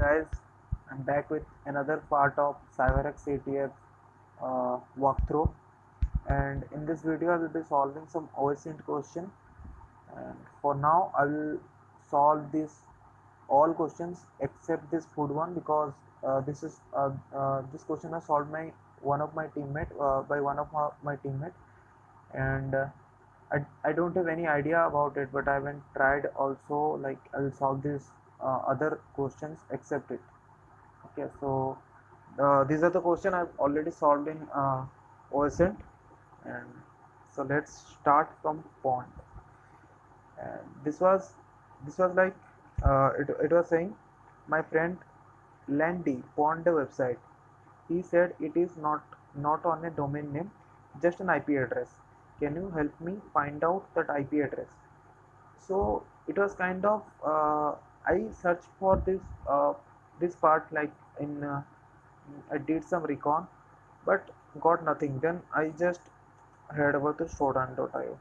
guys, I'm back with another part of CyberX ATF walkthrough, and in this video I will be solving some OSINT question. And for now I will solve this all questions except this food one, because this question is solved by one of my teammate, and I don't have any idea about it, but I haven't tried also. Like, I will solve this other questions except it. Okay, so these are the question I've already solved in OSINT. And so let's start from pond. And this was like, it was saying, my friend Landy pawned the website. He said it is not on a domain name, just an IP address. Can you help me find out that IP address? So it was kind of, I searched for this part, like in I did some recon, but got nothing. Then I just head over to Shodan.io.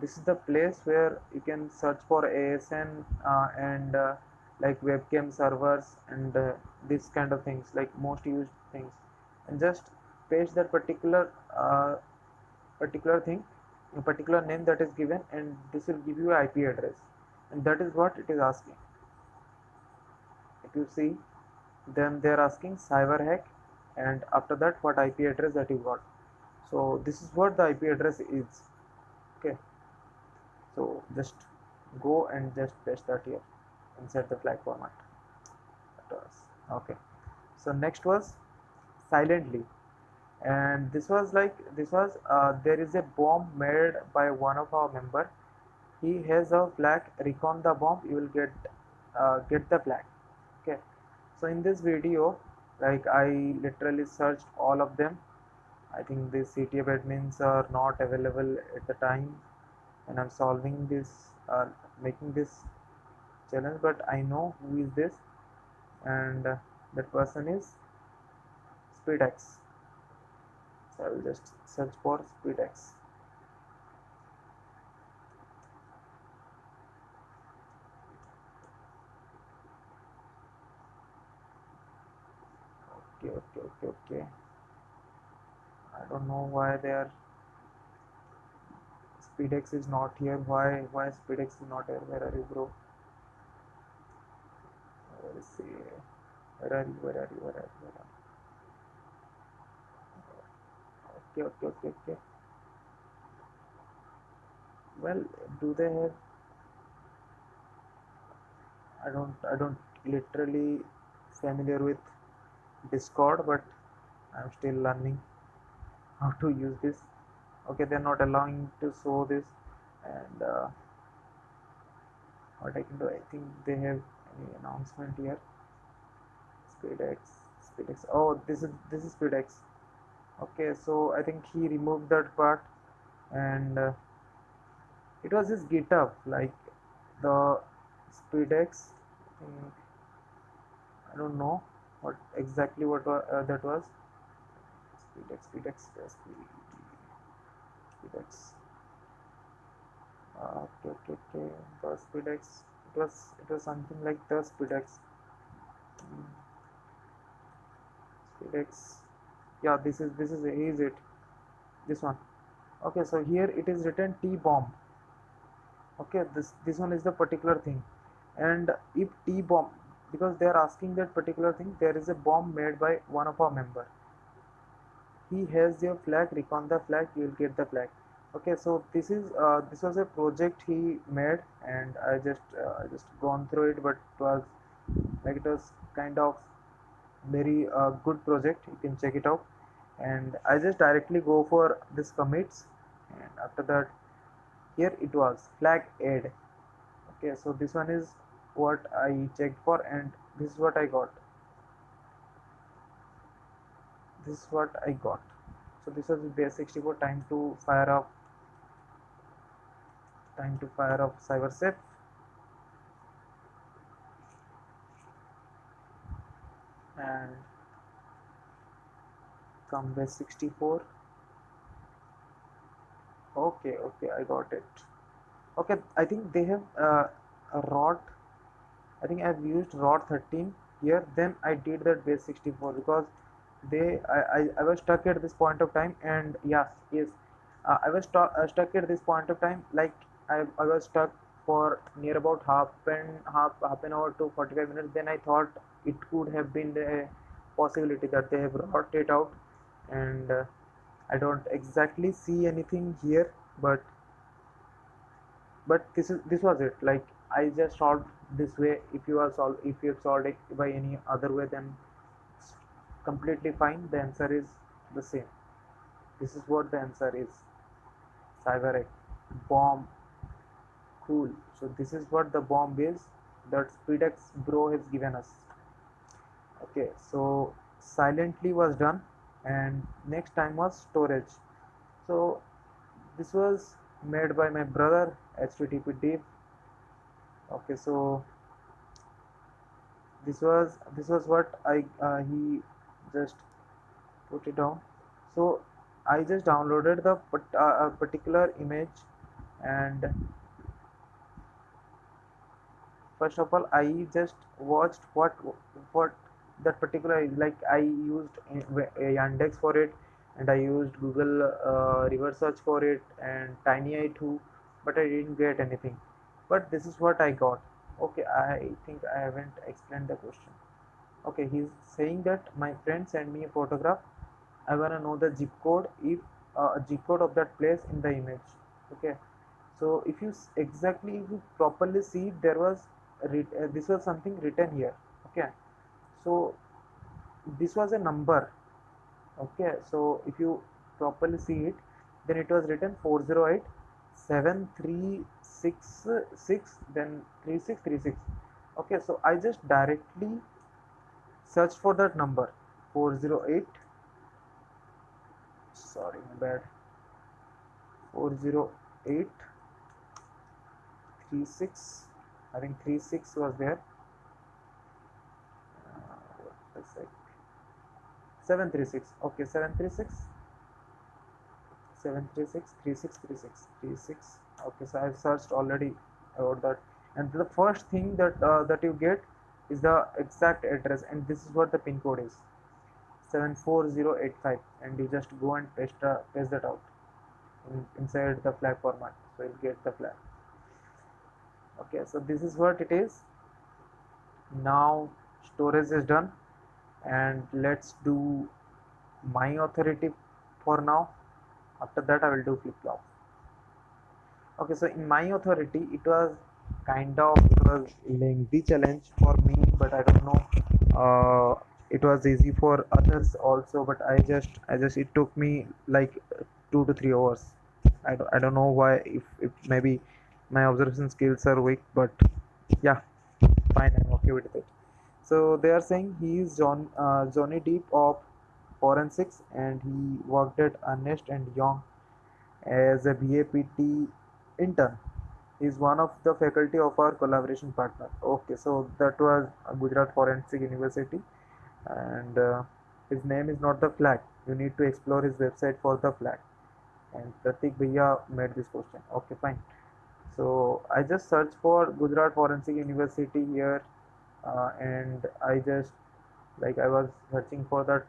This is the place where you can search for ASN and like webcam servers and this kind of things, like most used things, and just paste that particular thing, a particular name that is given, and this will give you an IP address, and that is what it is asking. If you see, then they are asking cyber hack, and after that what IP address that you got. So this is what the IP address is. Okay, so just go and just paste that here inside the flag format. That was okay. So next was silently, and this was like, there is a bomb made by one of our member. He has a flag. Recon the bomb, you will get the flag. Okay, so in this video, like, I literally searched all of them. I think the CTF admins are not available at the time, and I'm solving this, making this challenge, but I know who is this, and that person is SpeedX. So I will just search for SpeedX. Okay. I don't know why SpeedX is not here. Why SpeedX is not here? Where are you, bro? Let's see. Where are you? Okay. Well, do they have? I don't literally familiar with Discord, but I'm still learning how to use this. Okay, they're not allowing to show this, and what I can do, I think they have any announcement here. SpeedX. Oh, this is SpeedX. Okay, so I think he removed that part, and it was his GitHub, like the SpeedX. I don't know what exactly what that was. SpeedX. Okay. The SpeedX. It was something like the SpeedX. SpeedX. Yeah, this is it. This one. Okay, so here it is written T bomb. Okay, this one is the particular thing, and if T bomb, because they are asking that particular thing, there is a bomb made by one of our member. He has your flag. Recon the flag, you will get the flag. Okay, so this was a project he made, and I just gone through it, but it was kind of very good project. You can check it out, and I just directly go for this commits, and after that, here it was flag add. Okay, so this one is what I checked for, and this is what I got. So this was base64. Time to fire up CyberSafe. And come base64. Okay, I got it. Okay, I think they have a rot I think I've used ROT 13 here. Then I did that base 64 because I was stuck at this point of time, and yes, I was stuck at this point of time. Like I was stuck for near about half an hour to 45 minutes. Then I thought it could have been the possibility that they have wrought it out, and I don't exactly see anything here, but this was it. Like I just solved this way. If you have solved it by any other way, then it's completely fine. The answer is the same. This is what the answer is. Cyberec bomb. Cool. So this is what the bomb is that Speedex bro has given us. Okay, so silently was done, and next time was storage. So this was made by my brother HTTP div. Okay, so this was what I he just put it down. So I just downloaded the particular image, and first of all I just watched what that particular, like I used Yandex for it, and I used Google reverse search for it, and TinyEye too, but I didn't get anything. But this is what I got. Okay, I think I haven't explained the question. Okay, he's saying that my friend sent me a photograph. I wanna know the zip code, if zip code of that place in the image. Okay, so exactly, if you properly see, there was this was something written here. Okay, so this was a number. Okay, so if you properly see it, then it was written 408 7366, then 3636. Okay, so I just directly searched for that number 408, sorry my bad, 408 36, I think 36 was there. What is it? 736. Okay, 736 736 3636 36. Okay, so I've searched already about that, and the first thing that you get is the exact address, and this is what the pin code is, 74085, and you just go and paste that out inside the flag format, so you'll get the flag. Okay, so this is what it is. Now storage is done, and let's do my authority for now. After that I will do flip-flop. Okay, so in my authority it was it was lengthy challenge for me, but I don't know, it was easy for others also, but I just it took me like 2 to 3 hours. I don't know why, if maybe my observation skills are weak, but yeah, fine, I'm okay with it. So they are saying he is Johnny Depp of forensics, and he worked at Ernst and Young as a BAPT intern. He is one of the faculty of our collaboration partner. Okay, so that was Gujarat Forensic University, and his name is not the flag. You need to explore his website for the flag. And Pratik Bhaiya made this question. Okay, fine. So I just searched for Gujarat Forensic University here, and I just, like I was searching for that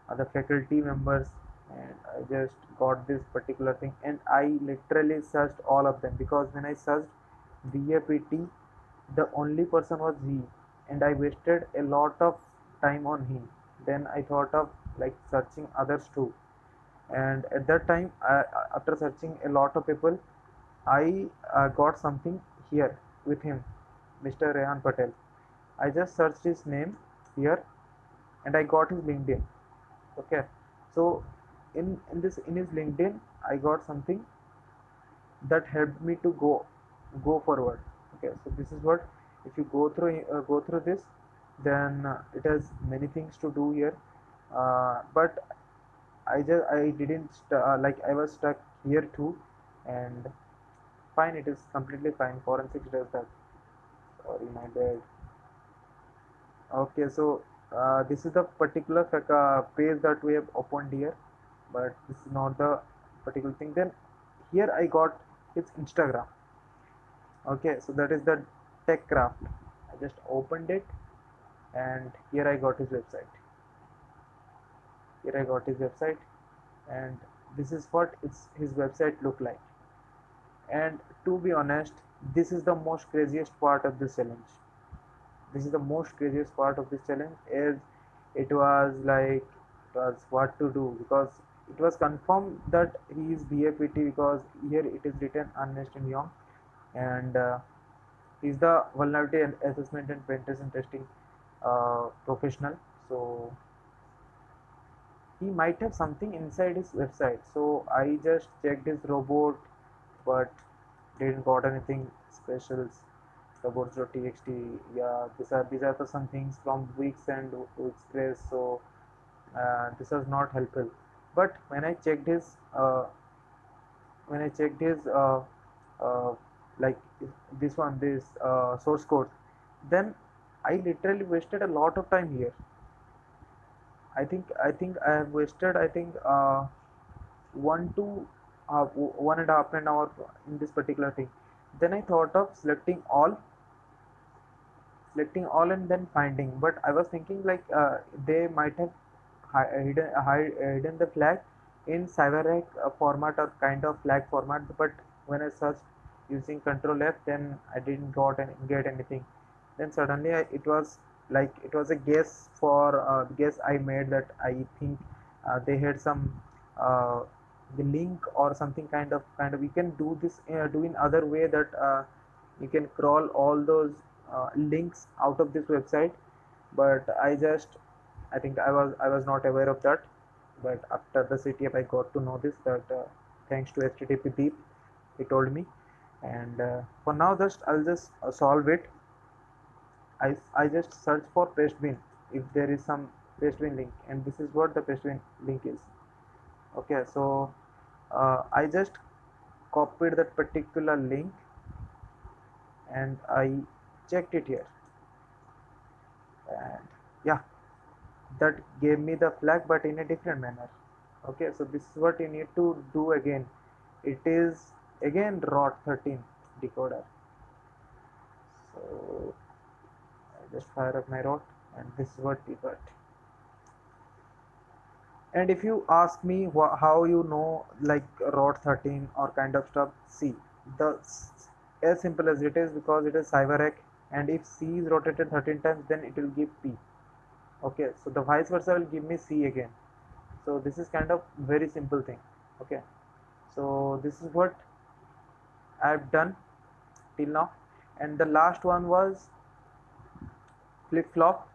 other faculty members, and I just got this particular thing, and I literally searched all of them, because when I searched BAPT, the only person was he, and I wasted a lot of time on him. Then I thought of like searching others too, and at that time after searching a lot of people, I got something here with him, Mr. Rehan Patel. I just searched his name here, and I got his LinkedIn. Okay, so in his LinkedIn, I got something that helped me to go forward. Okay, so this is what, if you go through this, then it has many things to do here, but I didn't like I was stuck here too, and fine, it is completely fine. Forensics does that. Sorry, my bad. Okay, so this is the particular page that we have opened here, but this is not the particular thing. Then here I got his Instagram. Okay, so that is the tech craft. I just opened it, and here I got his website. Here I got his website, and this is what his website look like. And to be honest, this is the most craziest part of this challenge. This is the most craziest part of this challenge, is it was like, it was what to do, because it was confirmed that he is BAPT, because here it is written Ernst and Young, and he's the vulnerability and assessment and penetration testing professional. So he might have something inside his website. So I just checked his robot, but didn't got anything special. Robots.txt, yeah, these are the some things from Wix and Express. So this was not helpful. But when I checked his uh, like this source code, then I literally wasted a lot of time here. I think I have wasted, I think, 1 to 1.5 hour in this particular thing. Then I thought of selecting all and then finding, but I was thinking like they might have hidden the flag in CyberHack format, or kind of flag format. But when I searched using Control F, then I didn't get anything. Then suddenly it was like, it was a guess I made, that I think they had some uh, the link or something, kind of you can do this, do in other way, that you can crawl all those links out of this website. But I think I was not aware of that. But after the CTF I got to know this, that thanks to HTTP Deep, he told me. And for now, I'll just solve it. I just search for pastebin, if there is some pastebin link, and this is what the pastebin link is. Okay, so I just copied that particular link, and I checked it here, and yeah, that gave me the flag, but in a different manner. Okay, so this is what you need to do again. It is again ROT13 decoder. So I just fire up my ROT, and this is what we got. And if you ask me how you know, like ROT13 or kind of stuff, see, the as simple as it is, because it is CyberHack, and if C is rotated 13 times, then it will give P. Okay, so the vice versa will give me C again. So this is kind of very simple thing. Okay, so this is what I've done till now. And the last one was flip flop,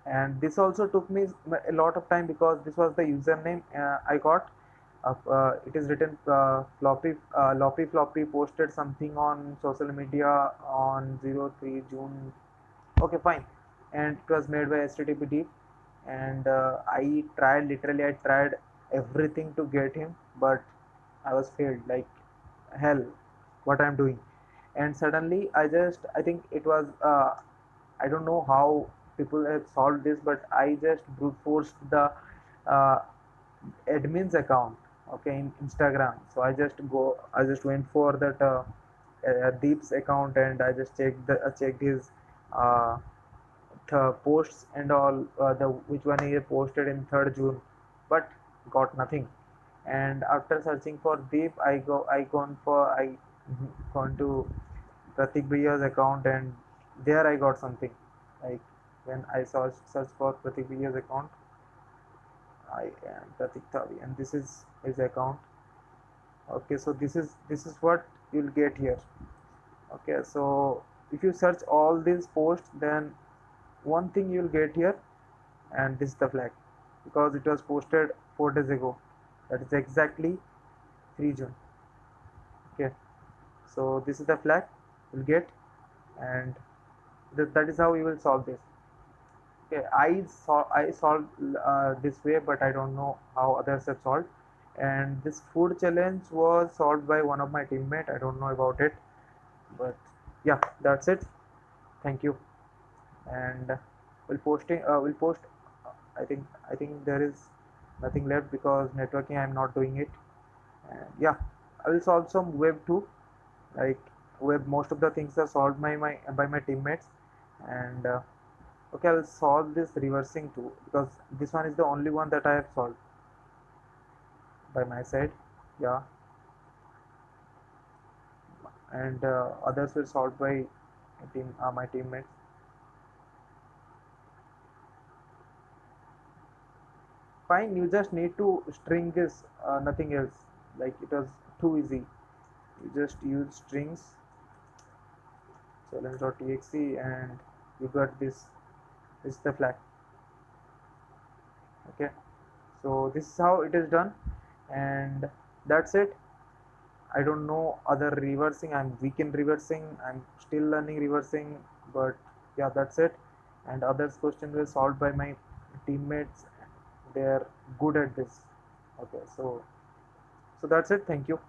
and this also took me a lot of time, because this was the username I got. It is written Loppy Floppy posted something on social media on 03 June. Okay, fine. And it was made by HTTP Deep, and I tried everything to get him, but I was failed like hell. What I'm doing, and suddenly I think it was I don't know how people have solved this, but I just brute forced the uh, admin's account, okay, in Instagram. So I just went for that Deep's account, and I just checked his uh, posts and all, the which one he posted in 3rd June, but got nothing. And after searching for Deep, I gone to Pratik Bhaiya's account, and there I got something. Like when I search for Pratik Bhaiya's account, I am Pratik Thavi, and this is his account. Okay, so this is what you'll get here. Okay, so if you search all these posts, then one thing you'll get here, and this is the flag, because it was posted 4 days ago. That is exactly 3 June. Okay, so this is the flag you'll get, and that is how you will solve this. Okay, I solved this way, but I don't know how others have solved. And this food challenge was solved by one of my teammates. I don't know about it, but yeah, that's it. Thank you. And we'll post. I think there is nothing left, because networking I'm not doing it. And yeah, I will solve some web too. Like web, most of the things are solved by my teammates. And okay, I'll solve this reversing too, because this one is the only one that I have solved by my side. Yeah, and others were solved by my teammates. Fine, you just need to string this, nothing else. Like, it was too easy. You just use strings challenge.exe and you got this. This is the flag. Okay, so this is how it is done, and that's it. I don't know other reversing. I'm weak in reversing. I'm still learning reversing, but yeah, that's it. And others questions were solved by my teammates. They're good at this. Okay, so that's it. Thank you.